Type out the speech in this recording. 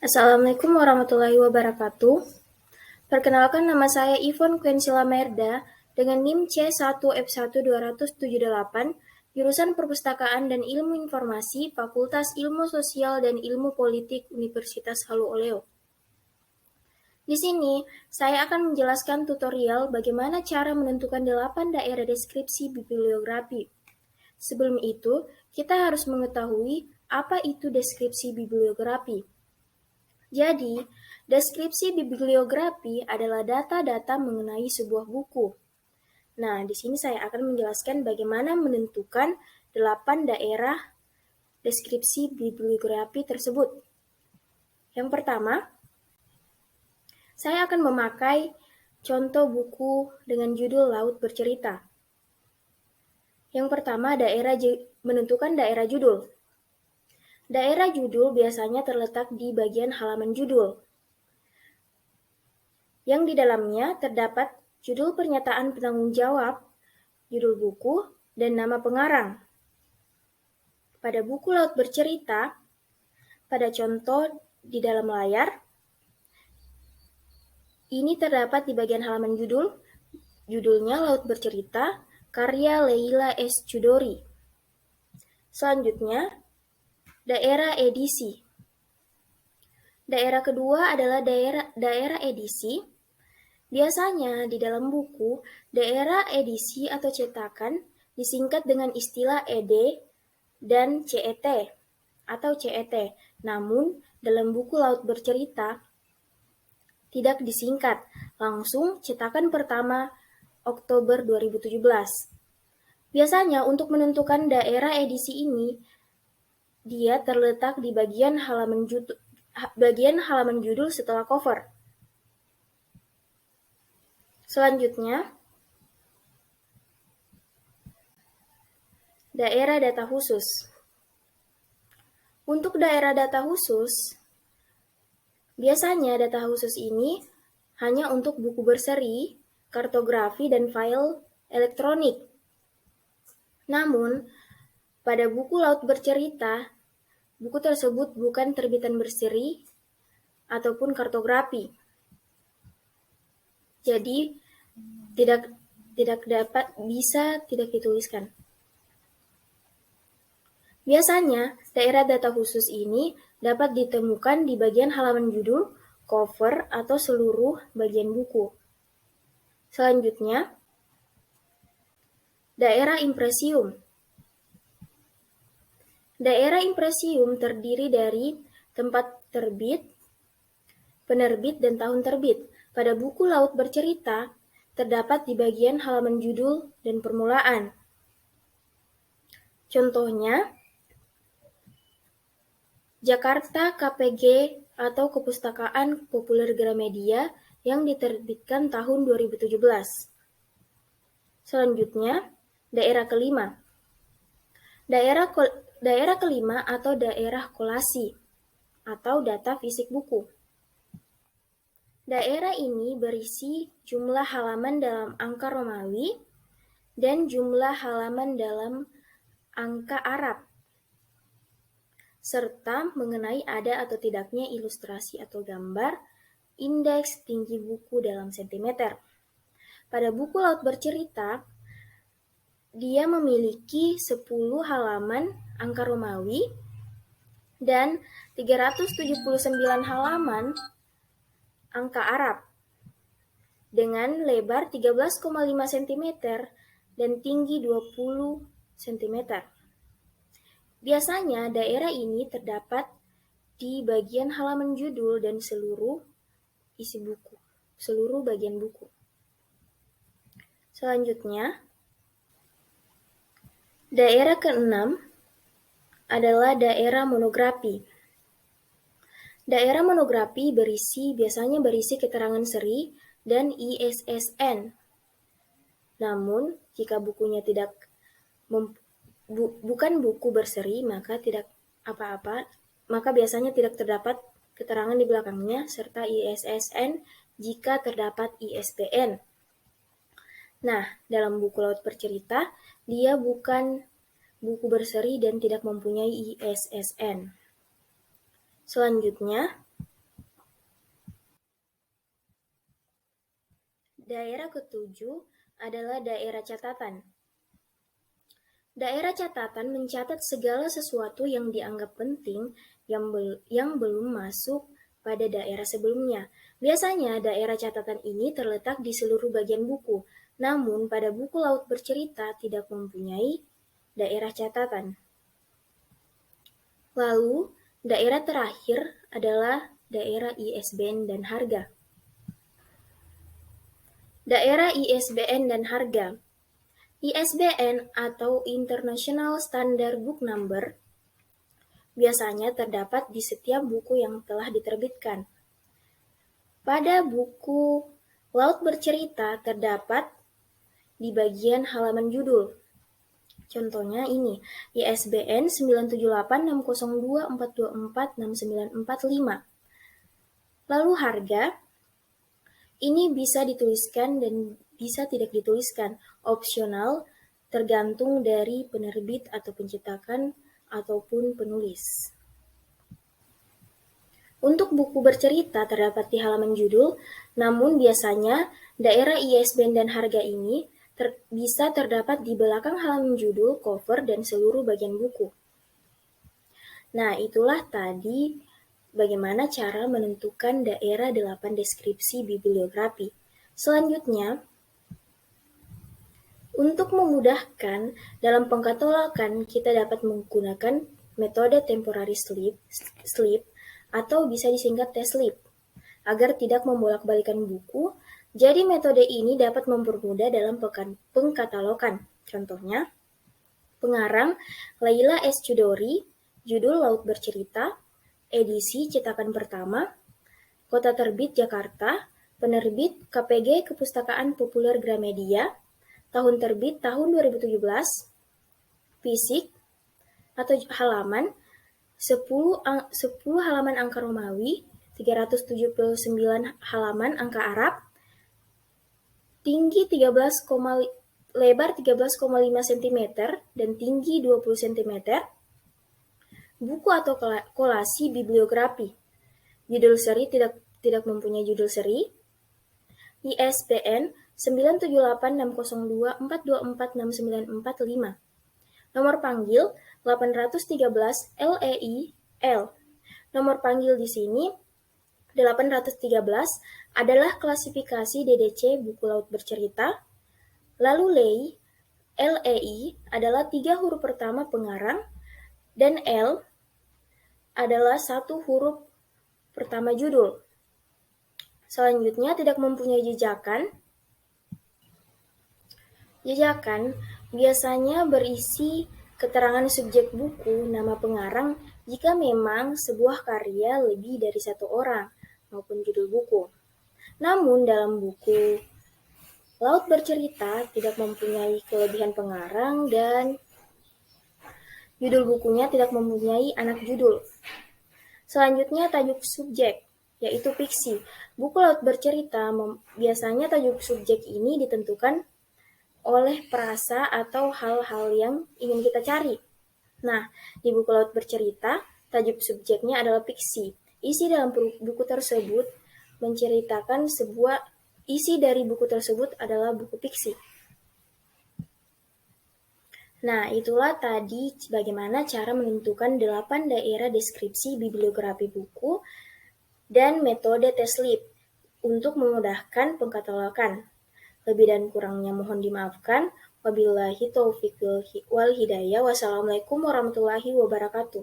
Assalamualaikum warahmatullahi wabarakatuh. Perkenalkan, nama saya Yvonne Quencila Merda dengan NIM C1F1 278, jurusan Perpustakaan dan Ilmu Informasi, Fakultas Ilmu Sosial dan Ilmu Politik Universitas Halu Oleo. Di sini, saya akan menjelaskan tutorial bagaimana cara menentukan 8 daerah deskripsi bibliografi. Sebelum itu, kita harus mengetahui apa itu deskripsi bibliografi. Jadi, deskripsi bibliografi adalah data-data mengenai sebuah buku. Nah, di sini saya akan menjelaskan bagaimana menentukan 8 daerah deskripsi bibliografi tersebut. Yang pertama, saya akan memakai contoh buku dengan judul Laut Bercerita. Yang pertama, menentukan daerah judul. Daerah judul biasanya terletak di bagian halaman judul, yang di dalamnya terdapat judul pernyataan penanggung jawab, judul buku, dan nama pengarang. Pada buku Laut Bercerita, pada contoh di dalam layar, ini terdapat di bagian halaman judul, judulnya Laut Bercerita, karya Leila S. Chudori. Selanjutnya, daerah edisi. Daerah kedua adalah daerah edisi. Biasanya di dalam buku, daerah edisi atau cetakan disingkat dengan istilah ED dan CET atau CET. Namun, dalam buku Laut Bercerita tidak disingkat, langsung cetakan pertama Oktober 2017. Biasanya untuk menentukan daerah edisi ini, dia terletak di bagian halaman judul setelah cover. Selanjutnya, daerah data khusus. Untuk daerah data khusus, biasanya data khusus ini hanya untuk buku berseri, kartografi, dan file elektronik. Namun, pada buku Laut Bercerita, buku tersebut bukan terbitan berseri ataupun kartografi. Jadi, tidak dituliskan. Biasanya, daerah data khusus ini dapat ditemukan di bagian halaman judul, cover, atau seluruh bagian buku. Selanjutnya, daerah impresium. Daerah impresium terdiri dari tempat terbit, penerbit, dan tahun terbit. Pada buku Laut Bercerita, terdapat di bagian halaman judul dan permulaan. Contohnya, Jakarta KPG atau Kepustakaan Populer Gramedia yang diterbitkan tahun 2017. Selanjutnya, daerah kelima. Daerah kelima atau daerah kolasi atau data fisik buku. Daerah ini berisi jumlah halaman dalam angka Romawi dan jumlah halaman dalam angka Arab, serta mengenai ada atau tidaknya ilustrasi atau gambar, indeks tinggi buku dalam sentimeter. Pada buku Laut Bercerita, dia memiliki 10 halaman angka Romawi dan 379 halaman angka Arab dengan lebar 13,5 cm dan tinggi 20 cm. Biasanya daerah ini terdapat di bagian halaman judul dan seluruh isi buku, seluruh bagian buku. Selanjutnya, daerah keenam adalah daerah monografi. Daerah monografi biasanya berisi keterangan seri dan ISSN. Namun, jika bukunya bukan buku berseri, maka biasanya tidak terdapat keterangan di belakangnya serta ISSN jika terdapat ISBN. Nah, dalam buku Laut Bercerita, dia bukan buku berseri dan tidak mempunyai ISSN. Selanjutnya, Daerah ketujuh adalah daerah catatan. Daerah catatan mencatat segala sesuatu yang dianggap penting yang belum masuk pada daerah sebelumnya. Biasanya daerah catatan ini terletak di seluruh bagian buku, namun pada buku Laut Bercerita tidak mempunyai daerah catatan. Lalu, daerah terakhir adalah daerah ISBN dan harga. Daerah ISBN dan harga. ISBN atau International Standard Book Number biasanya terdapat di setiap buku yang telah diterbitkan. Pada buku Laut Bercerita terdapat di bagian halaman judul. Contohnya ini, ISBN 9786024246945. Lalu harga, ini bisa dituliskan dan bisa tidak dituliskan, opsional, tergantung dari penerbit atau pencetakan ataupun penulis. Untuk buku bercerita terdapat di halaman judul, namun biasanya daerah ISBN dan harga ini bisa terdapat di belakang halaman judul, cover, dan seluruh bagian buku. Nah, itulah tadi bagaimana cara menentukan daerah 8 deskripsi bibliografi. Selanjutnya, untuk memudahkan dalam pengkatalogan, kita dapat menggunakan metode temporary slip atau bisa disingkat TSLIP, agar tidak membolak-balikan buku. Jadi metode ini dapat mempermudah dalam pengkatalogan. Contohnya, pengarang Laila S. Chudori, judul Laut Bercerita, edisi cetakan pertama, kota terbit Jakarta, penerbit KPG Kepustakaan Populer Gramedia, tahun terbit tahun 2017, fisik atau halaman 10 halaman angka Romawi, 379 halaman angka Arab, tinggi lebar 13,5 cm dan tinggi 20 cm. Buku atau kolasi bibliografi. Judul seri tidak mempunyai judul seri. ISBN 9786024246945. Nomor panggil 813 LEI L. Nomor panggil di sini 813 adalah klasifikasi DDC buku Laut Bercerita. Lalu LEI adalah 3 huruf pertama pengarang dan L adalah 1 huruf pertama judul. Selanjutnya tidak mempunyai jejakan. Jejakan biasanya berisi keterangan subjek buku, nama pengarang, jika memang sebuah karya lebih dari 1 orang, maupun judul buku. Namun dalam buku Laut Bercerita tidak mempunyai kelebihan pengarang dan judul bukunya tidak mempunyai anak judul. Selanjutnya tajuk subjek, yaitu fiksi. Buku Laut Bercerita biasanya tajuk subjek ini ditentukan oleh frasa atau hal-hal yang ingin kita cari. Nah, di buku Laut Bercerita, tajuk subjeknya adalah fiksi. Isi dalam buku tersebut menceritakan isi dari buku tersebut adalah buku fiksi. Nah, itulah tadi bagaimana cara menentukan 8 daerah deskripsi bibliografi buku dan metode TSLIP untuk memudahkan pengkatalogan. Lebih dan kurangnya mohon dimaafkan. Wabillahi taufiq wal hidayah. Wassalamualaikum warahmatullahi wabarakatuh.